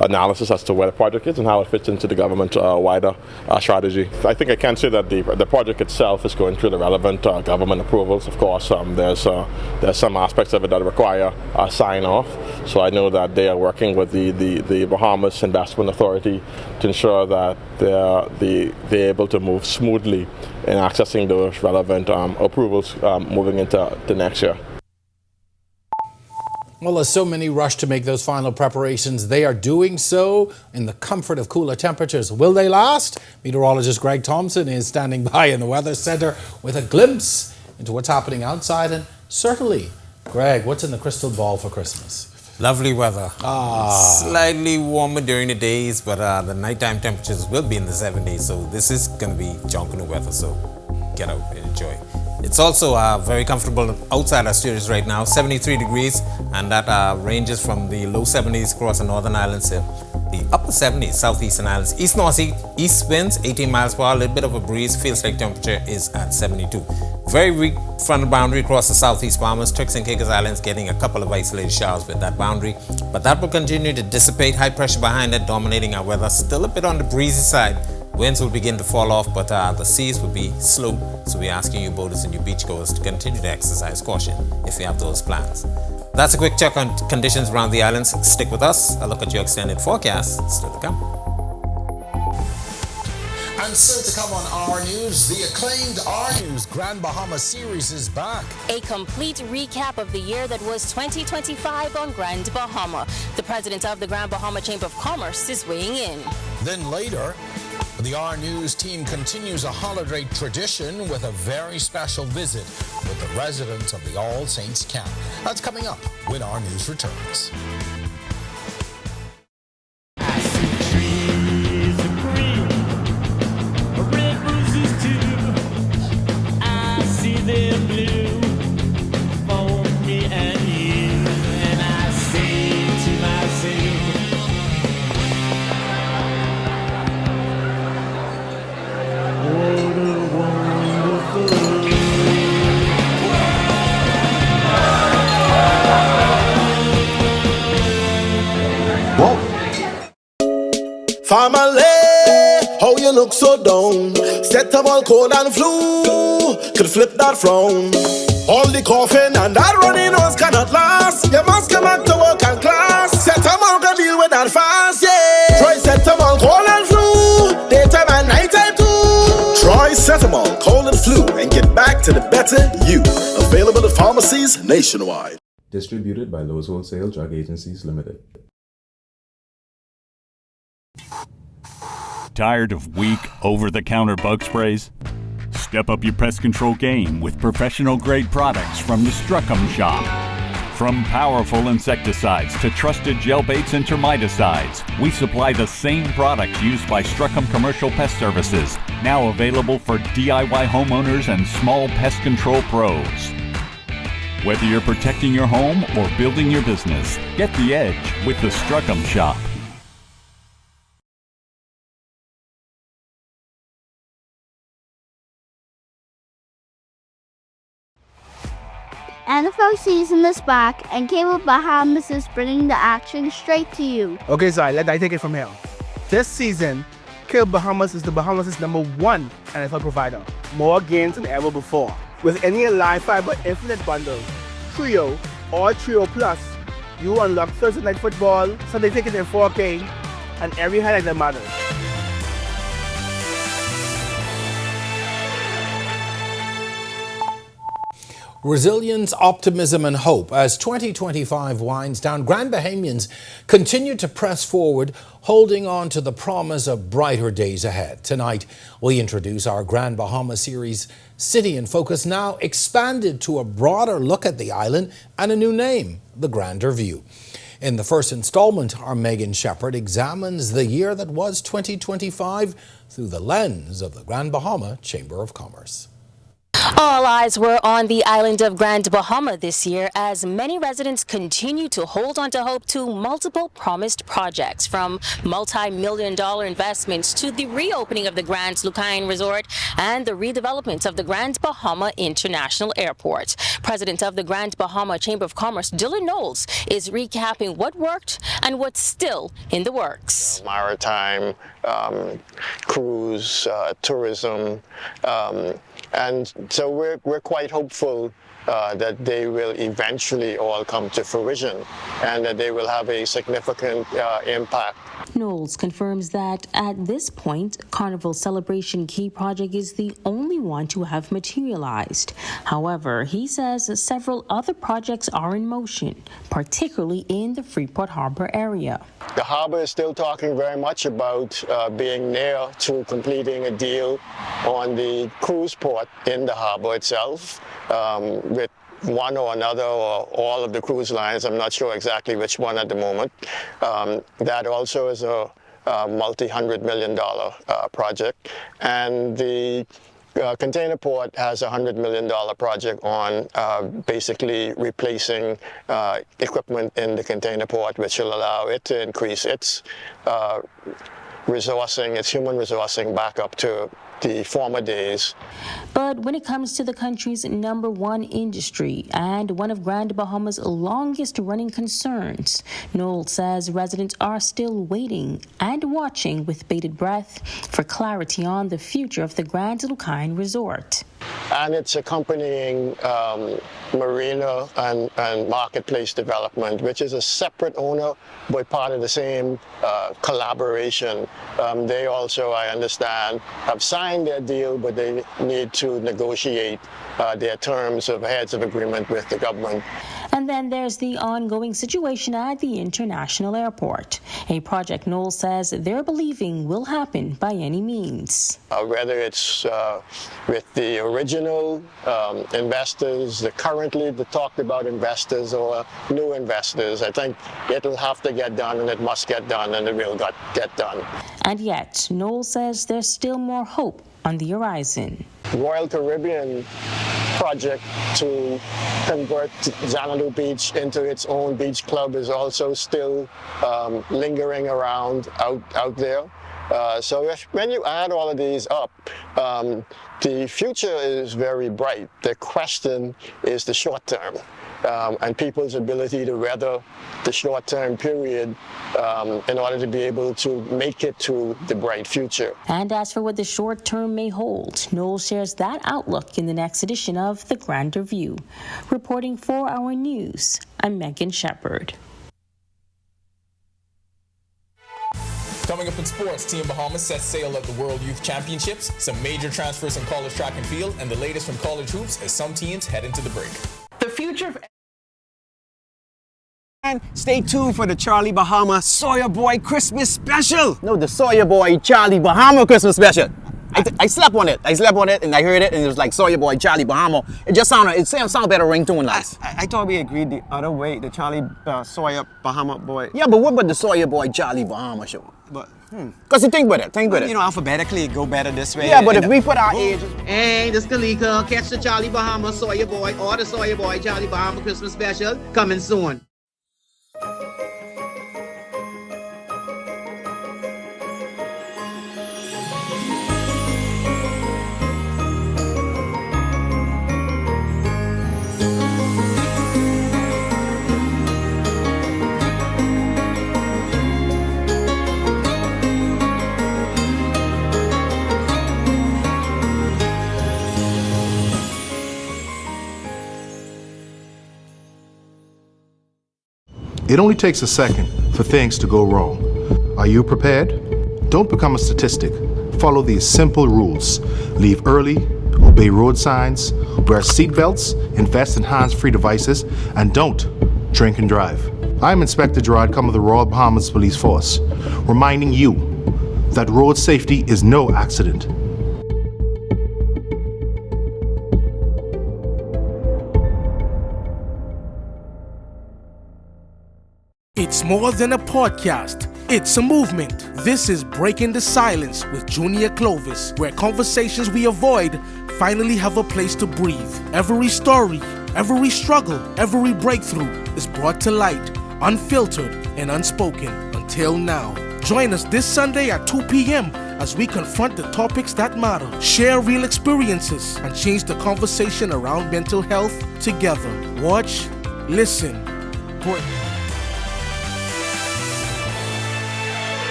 analysis as to where the project is and how it fits into the government wider strategy. I think I can say that the project itself is going through the relevant government approvals. Of course, there's some aspects of it that require a sign off. So I know that they are working with the Bahamas Investment Authority to ensure that they're able to move smoothly in accessing those relevant approvals moving into the next year. Well, as so many rush to make those final preparations, they are doing so in the comfort of cooler temperatures. Will they last? Meteorologist Greg Thompson is standing by in the Weather Center with a glimpse into what's happening outside. And certainly, Greg, what's in the crystal ball for Christmas? Lovely weather. Slightly warmer during the days, but the nighttime temperatures will be in the 70s. So this is going to be Jonquil weather. So get out and enjoy. It's also very comfortable outside our studios right now, 73 degrees, and that ranges from the low 70s across the northern islands to the upper 70s, southeastern islands. East winds, 18 miles per hour, a little bit of a breeze, feels like temperature is at 72. Very weak frontal boundary across the southeast Bahamas, Turks and Caicos Islands getting a couple of isolated showers with that boundary, but that will continue to dissipate. High pressure behind it dominating our weather, still a bit on the breezy side. Winds will begin to fall off, but the seas will be slow, so we're asking you boaters and you beachgoers to continue to exercise caution if you have those plans. That's a quick check on conditions around the islands. Stick with us. A look at your extended forecast still to come. And still to come on Our News, the acclaimed Our News Grand Bahama series is back. A complete recap of the year that was 2025 on Grand Bahama. The president of the Grand Bahama Chamber of Commerce is weighing in. Then later, the Our News team continues a holiday tradition with a very special visit with the residents of the All Saints Camp. That's coming up when Our News returns. Family, how you look so down? Set up all cold and flu, could flip that frown. All the coughing and that running nose cannot last. You must come back to work and class. Set up all can deal with that fast, yeah. Try set up all cold and flu, daytime and nighttime too. Try Cetamol, cold and flu, and get back to the better you. Available at pharmacies nationwide. Distributed by Lowe's Wholesale Drug Agencies Limited. Tired of weak, over-the-counter bug sprays? Step up your pest control game with professional-grade products from the Struckham Shop. From powerful insecticides to trusted gel baits and termiticides, we supply the same products used by Struckham Commercial Pest Services, now available for DIY homeowners and small pest control pros. Whether you're protecting your home or building your business, get the edge with the Struckham Shop. NFL season is back, and Cable Bahamas is bringing the action straight to you. Okay, so let I take it from here. This season, Cable Bahamas is the Bahamas' #1 NFL provider. More games than ever before. With any live fiber infinite bundle, Trio or Trio Plus, you unlock Thursday Night Football, Sunday Ticket in 4K, and every highlight that matters. Resilience, optimism and hope. As 2025 winds down, Grand Bahamians continue to press forward, holding on to the promise of brighter days ahead. Tonight, we introduce our Grand Bahama series, City in Focus, now expanded to a broader look at the island and a new name, The Grander View. In the first installment, our Megan Shepherd examines the year that was 2025 through the lens of the Grand Bahama Chamber of Commerce. All eyes were on the island of Grand Bahama this year as many residents continue to hold on to hope to multiple promised projects, from multi-million-dollar investments to the reopening of the Grand Lucayan Resort and the redevelopment of the Grand Bahama International Airport. President of the Grand Bahama Chamber of Commerce, Dylan Knowles, is recapping what worked and what's still in the works. Maritime, cruise, tourism, and so we're quite hopeful that they will eventually all come to fruition and that they will have a significant impact. Knowles confirms that at this point, Carnival Celebration Key project is the only one to have materialized. However, he says several other projects are in motion, particularly in the Freeport Harbor area. The harbor is still talking very much about being near to completing a deal on the cruise port in the harbor itself with one or another or all of the cruise lines. I'm not sure exactly which one at the moment. That also is a multi-$100 million project. And the container port has a $100 million project on basically replacing equipment in the container port, which will allow it to increase its resourcing, its human resourcing back up to the former days. But when it comes to the country's #1 industry and one of Grand Bahama's longest running concerns, Knowles says residents are still waiting and watching with bated breath for clarity on the future of the Grand Lucayan Resort. And its accompanying marina and marketplace development, which is a separate owner but part of the same collaboration. They also, I understand, have signed their deal, but they need to negotiate their terms of heads of agreement with the government. And then there's the ongoing situation at the international airport, a project Knowles says they're believing will happen by any means. Whether it's with the original investors, the currently talked about investors, or new investors, I think it'll have to get done, and it must get done, and it will get done. And yet, Knowles says there's still more hope on the horizon. Royal Caribbean project to convert Xanadu Beach into its own beach club is also still lingering around out there. So when you add all of these up, the future is very bright. The question is the short term and people's ability to weather the short-term period in order to be able to make it to the bright future. And as for what the short term may hold, Knowles shares that outlook in the next edition of The Grander View. Reporting for Our News, I'm Megan Shepard. Coming up in sports, Team Bahamas sets sail at the World Youth Championships, some major transfers from college track and field, and the latest from college hoops as some teams head into the break. The future of... And stay tuned for the Charlie Bahama Sawyer Boy Christmas Special. No, the Sawyer Boy Charlie Bahama Christmas Special. I slept on it. And I heard it and it was like Sawyer Boy Charlie Bahama. It just sounded better ringtone last. I thought we agreed the other way, the Charlie Sawyer Bahama Boy. Yeah, but what about the Sawyer Boy Charlie Bahama show? But because you think with it. You know, alphabetically it go better this way. Yeah, but if we put our age... Hey, this Kalika, catch the Charlie Bahama Sawyer Boy or the Sawyer Boy Charlie Bahama Christmas Special coming soon. It only takes a second for things to go wrong. Are you prepared? Don't become a statistic. Follow these simple rules. Leave early, obey road signs, wear seatbelts, invest in hands-free devices, and don't drink and drive. I'm Inspector Gerard Cum of the Royal Bahamas Police Force, reminding you that road safety is no accident. It's more than a podcast. It's a movement. This is Breaking the Silence with Junior Clovis, where conversations we avoid finally have a place to breathe. Every story, every struggle, every breakthrough is brought to light, unfiltered and unspoken until now. Join us this Sunday at 2 p.m. as we confront the topics that matter, share real experiences, and change the conversation around mental health together. Watch, listen, break.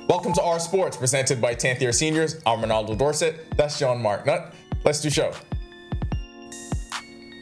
Welcome to Our Sports, presented by 10th year seniors. I'm Ronaldo Dorset. That's John Mark Nutt. Let's do show.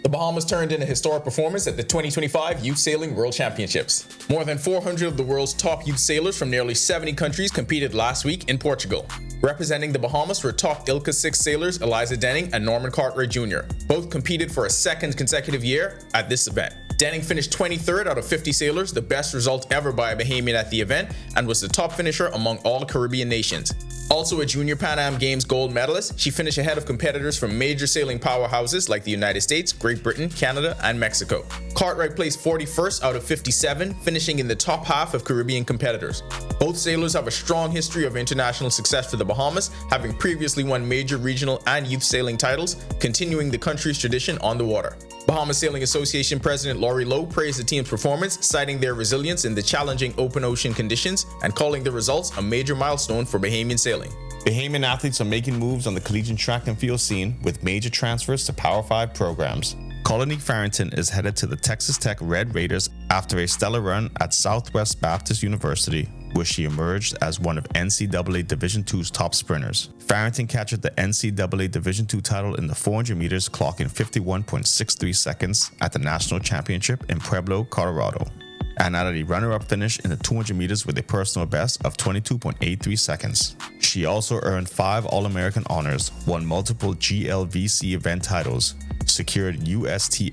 The Bahamas turned in a historic performance at the 2025 Youth Sailing World Championships. More than 400 of the world's top youth sailors from nearly 70 countries competed last week in Portugal. Representing the Bahamas were top ILCA 6 sailors Eliza Denning and Norman Cartwright Jr. Both competed for a second consecutive year at this event. Denning finished 23rd out of 50 sailors, the best result ever by a Bahamian at the event, and was the top finisher among all Caribbean nations. Also a Junior Pan Am Games gold medalist, she finished ahead of competitors from major sailing powerhouses like the United States, Great Britain, Canada, and Mexico. Cartwright placed 41st out of 57, finishing in the top half of Caribbean competitors. Both sailors have a strong history of international success for the Bahamas, having previously won major regional and youth sailing titles, continuing the country's tradition on the water. Bahamas Sailing Association President Laurie Lowe praised the team's performance, citing their resilience in the challenging open ocean conditions and calling the results a major milestone for Bahamian sailing. Bahamian athletes are making moves on the collegiate track and field scene with major transfers to Power 5 programs. Colony Farrington is headed to the Texas Tech Red Raiders after a stellar run at Southwest Baptist University, where she emerged as one of NCAA Division II's top sprinters. Farrington captured the NCAA Division II title in the 400 meters, clocking 51.63 seconds at the national championship in Pueblo, Colorado, and added a runner-up finish in the 200 meters with a personal best of 22.83 seconds. She also earned 5 All-American honors, won multiple GLVC event titles, secured USTFCCCA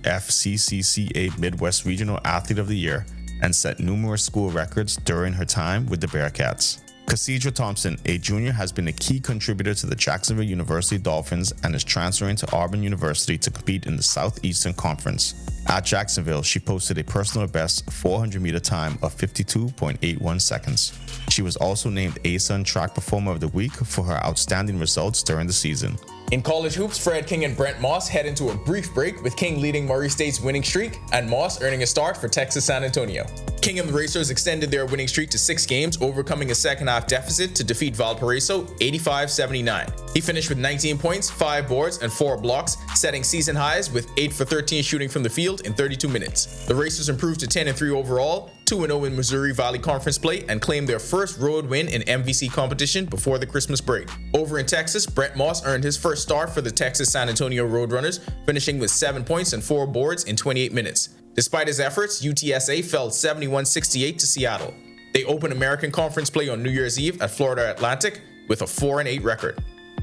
Midwest Regional Athlete of the Year, and set numerous school records during her time with the Bearcats. Cassidra Thompson, a junior, has been a key contributor to the Jacksonville University Dolphins and is transferring to Auburn University to compete in the Southeastern Conference. At Jacksonville, she posted a personal best 400-meter time of 52.81 seconds. She was also named ASUN Track Performer of the Week for her outstanding results during the season. In college hoops, Fred King and Brent Moss head into a brief break, with King leading Murray State's winning streak and Moss earning a start for Texas San Antonio. King and the Racers extended their winning streak to 6 games, overcoming a second-half deficit to defeat Valparaiso 85-79. He finished with 19 points, 5 boards, and 4 blocks, setting season highs with 8 for 13 shooting from the field in 32 minutes. The Racers improved to 10-3 overall, 2-0 in Missouri Valley Conference play, and claimed their first road win in MVC competition before the Christmas break. Over in Texas, Brent Moss earned his first start for the Texas San Antonio Roadrunners, finishing with 7 points and 4 boards in 28 minutes. Despite his efforts, UTSA fell 71-68 to Seattle. They opened American Conference play on New Year's Eve at Florida Atlantic with a 4-8 record.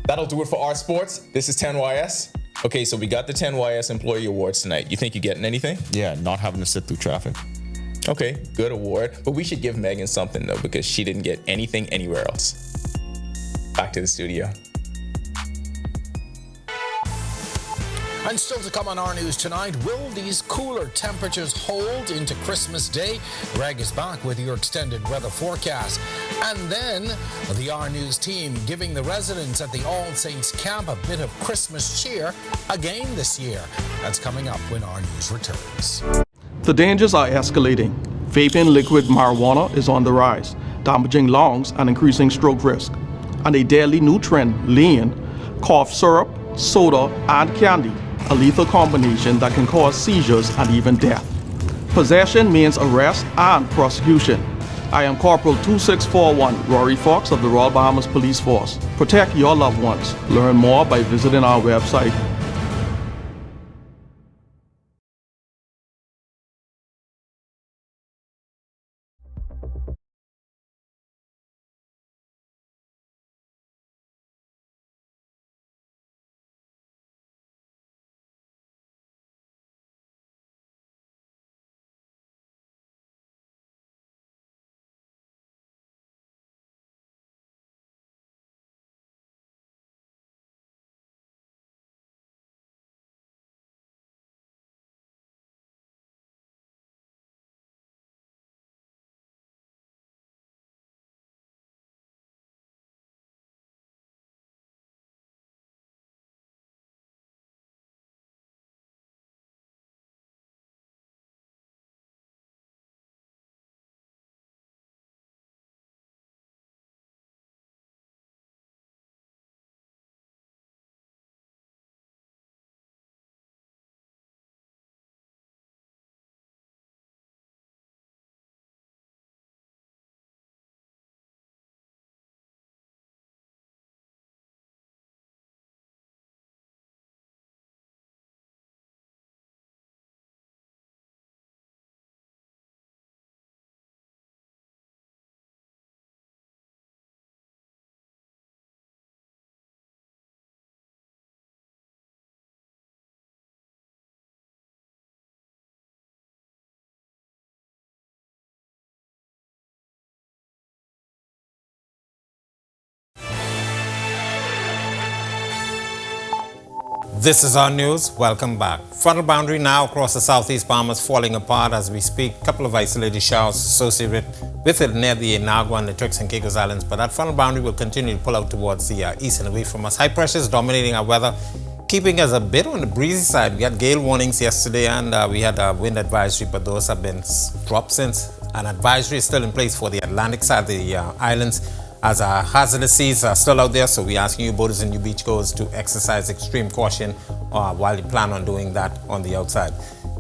That'll do it for our sports. This is 10YS. Okay, so we got the 10YS Employee Awards tonight. You think you're getting anything? Yeah, not having to sit through traffic. Okay, good award. But we should give Megan something, though, because she didn't get anything anywhere else. Back to the studio. And still to come on our news tonight, will these cooler temperatures hold into Christmas Day? Greg is back with your extended weather forecast. And then the Our News team giving the residents at the All Saints camp a bit of Christmas cheer again this year. That's coming up when Our News returns. The dangers are escalating. Vaping liquid marijuana is on the rise, damaging lungs and increasing stroke risk. And a deadly new trend, lean, cough syrup, soda, and candy, a lethal combination that can cause seizures and even death. Possession means arrest and prosecution. I am Corporal 2641 Rory Fox of the Royal Bahamas Police Force. Protect your loved ones. Learn more by visiting our website This is our news. Welcome back. Frontal boundary now across the southeast Bahamas falling apart as we speak. A couple of isolated showers associated with it near the Inagua and the Turks and Caicos Islands, but that frontal boundary will continue to pull out towards the east and away from us. High pressure is dominating our weather, keeping us a bit on the breezy side. We had gale warnings yesterday and we had a wind advisory, but those have been dropped since. An advisory is still in place for the Atlantic side of the islands, as hazardous seas are still out there, so we're asking you boaters and you beachgoers to exercise extreme caution while you plan on doing that on the outside.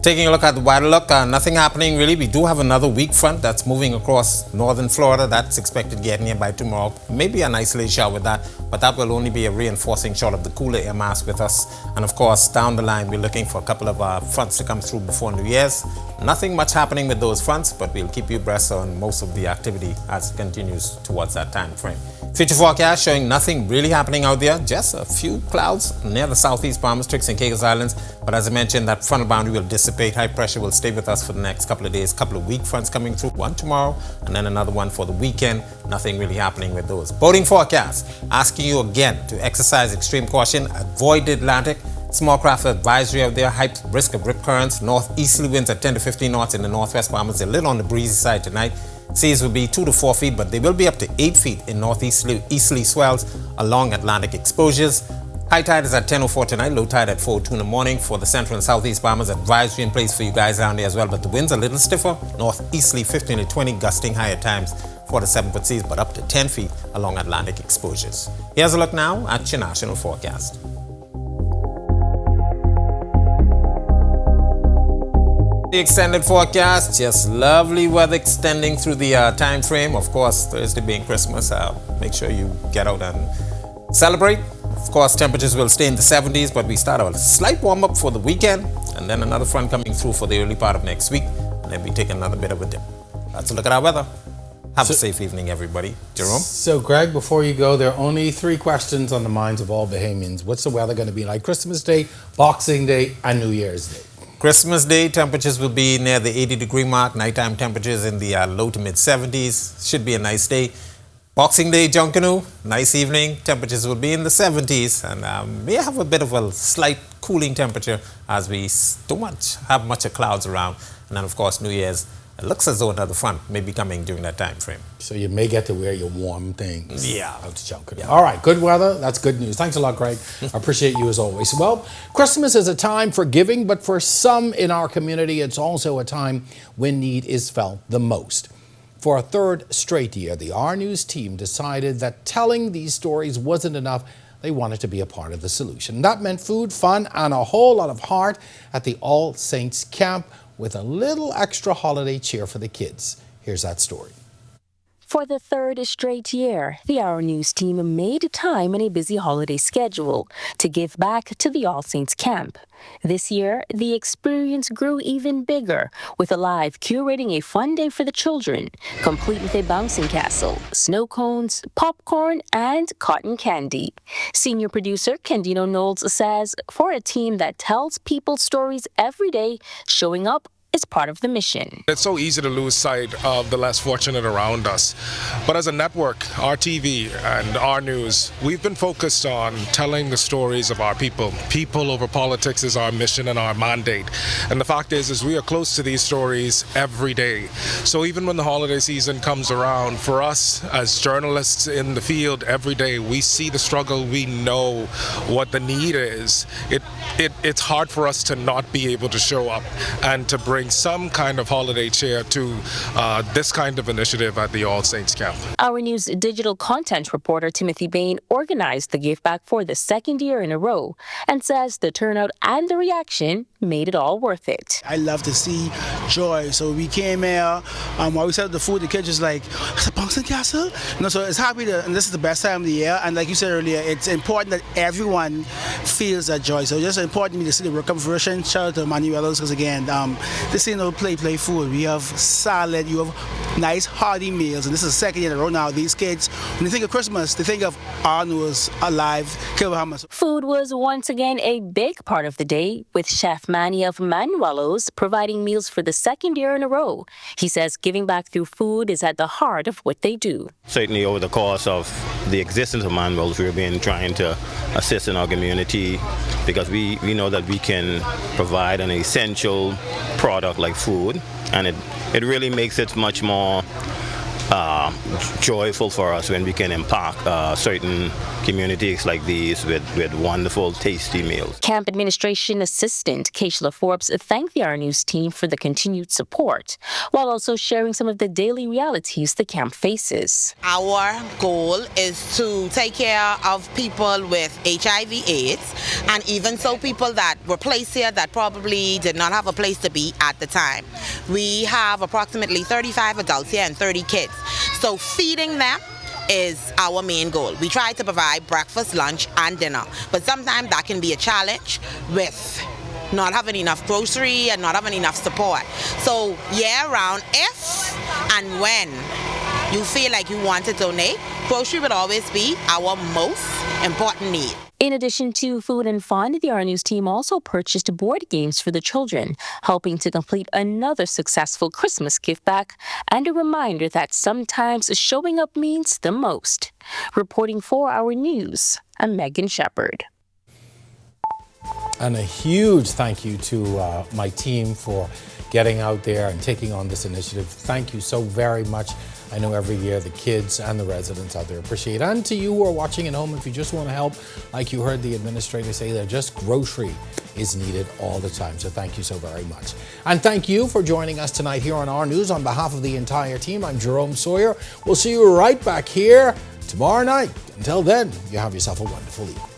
Taking a look at the wider look, nothing happening really. We do have another weak front that's moving across northern Florida. That's expected to get near by tomorrow. Maybe an isolated shower with that, but that will only be a reinforcing shot of the cooler air mass with us. And of course, down the line, we're looking for a couple of fronts to come through before New Year's. Nothing much happening with those fronts, but we'll keep you abreast on most of the activity as it continues towards that time frame. Future forecast showing nothing really happening out there, just a few clouds near the southeast Bahamas, Turks and Caicos Islands. But as I mentioned, that frontal boundary will dissipate. High pressure will stay with us for the next couple of days. Couple of weak fronts coming through, one tomorrow and then another one for the weekend. Nothing really happening with those. Boating forecast, asking you again to exercise extreme caution, avoid the Atlantic. Small craft advisory out there, high risk of rip currents, northeasterly winds at 10 to 15 knots in the northwest Bahamas. They're a little on the breezy side tonight. Seas will be 2 to 4 feet, but they will be up to 8 feet in northeasterly swells along Atlantic exposures. High tide is at 10:04 tonight, low tide at 4:02 in the morning. For the central and southeast Bahamas, advisory in place for you guys down there as well, but the winds are a little stiffer, northeasterly 15 to 20, gusting higher times for the 7-foot seas, but up to 10 feet along Atlantic exposures. Here's a look now at your national forecast. The extended forecast, just lovely weather extending through the time frame. Of course, Thursday being Christmas, make sure you get out and celebrate. Of course, temperatures will stay in the 70s, but we start a slight warm up for the weekend, and then another front coming through for the early part of next week, and then we take another bit of a dip. That's a look at our weather. Have a safe evening, everybody. Jerome? So, Greg, before you go, there are only 3 questions on the minds of all Bahamians. What's the weather going to be like Christmas Day, Boxing Day, and New Year's Day? Christmas Day, temperatures will be near the 80-degree mark. Nighttime temperatures in the low to mid-70s. Should be a nice day. Boxing Day, Junkanoo, nice evening. Temperatures will be in the 70s. And may have a bit of a slight cooling temperature as we don't have much of clouds around. And then, of course, New Year's. It looks as though another front may be coming during that time frame. So you may get to wear your warm things. Yeah. Out to Junkanoo. Yeah. All right, good weather. That's good news. Thanks a lot, Greg. I appreciate you as always. Well, Christmas is a time for giving, but for some in our community, it's also a time when need is felt the most. For a third straight year, the Our News team decided that telling these stories wasn't enough. They wanted to be a part of the solution. That meant food, fun, and a whole lot of heart at the All Saints Camp, with a little extra holiday cheer for the kids. Here's that story. For the third straight year, the Our News team made time in a busy holiday schedule to give back to the All Saints Camp. This year, the experience grew even bigger, with Alive curating a fun day for the children, complete with a bouncing castle, snow cones, popcorn, and cotton candy. Senior producer Kendino Knowles says, for a team that tells people stories every day, showing up is part of the mission. It's so easy to lose sight of the less fortunate around us. But as a network, our TV and Our News, we've been focused on telling the stories of our people. People over politics is our mission and our mandate. And the fact is we are close to these stories every day. So even when the holiday season comes around, for us as journalists in the field every day, we see the struggle, we know what the need is. It's hard for us to not be able to show up and to bring some kind of holiday cheer to this kind of initiative at the All Saints Camp. Our News digital content reporter Timothy Bain organized the give back for the second year in a row and says the turnout and the reaction made it all worth it. I love to see joy. So we came here, while we set up the food, the kids just like, it's a bouncing castle? So it's happy and this is the best time of the year. And like you said earlier, it's important that everyone feels that joy. So it's just important to me to see the work come fruition. Shout out to Manuelos, because again, this ain't no play food. We have salad, you have nice hearty meals, and this is the second year in a row now. These kids, when they think of Christmas, they think of Our News, Alive, Bahamas. Food was once again a big part of the day, with Chef Manny of Manuelos, providing meals for the second year in a row. He says giving back through food is at the heart of what they do. Certainly over the course of the existence of Manuelos, we've been trying to assist in our community because we know that we can provide an essential product like food, and it really makes it much more joyful for us when we can impact certain communities like these with wonderful, tasty meals. Camp Administration Assistant Keishla Forbes thanked the Our News team for the continued support, while also sharing some of the daily realities the camp faces. Our goal is to take care of people with HIV/AIDS, and even so people that were placed here that probably did not have a place to be at the time. We have approximately 35 adults here and 30 kids. So feeding them is our main goal. We try to provide breakfast, lunch, and dinner, but sometimes that can be a challenge with not having enough grocery and not having enough support. So year-round, if and when you feel like you want to donate, grocery would always be our most important need. In addition to food and fun, the Our News team also purchased board games for the children, helping to complete another successful Christmas gift back and a reminder that sometimes showing up means the most. Reporting for Our News, I'm Megan Shepard. And a huge thank you to my team for getting out there and taking on this initiative. Thank you so very much. I know every year the kids and the residents out there appreciate it. And to you who are watching at home, if you just want to help, like you heard the administrator say, that just grocery is needed all the time. So thank you so very much. And thank you for joining us tonight here on Our News. On behalf of the entire team, I'm Jerome Sawyer. We'll see you right back here tomorrow night. Until then, you have yourself a wonderful evening.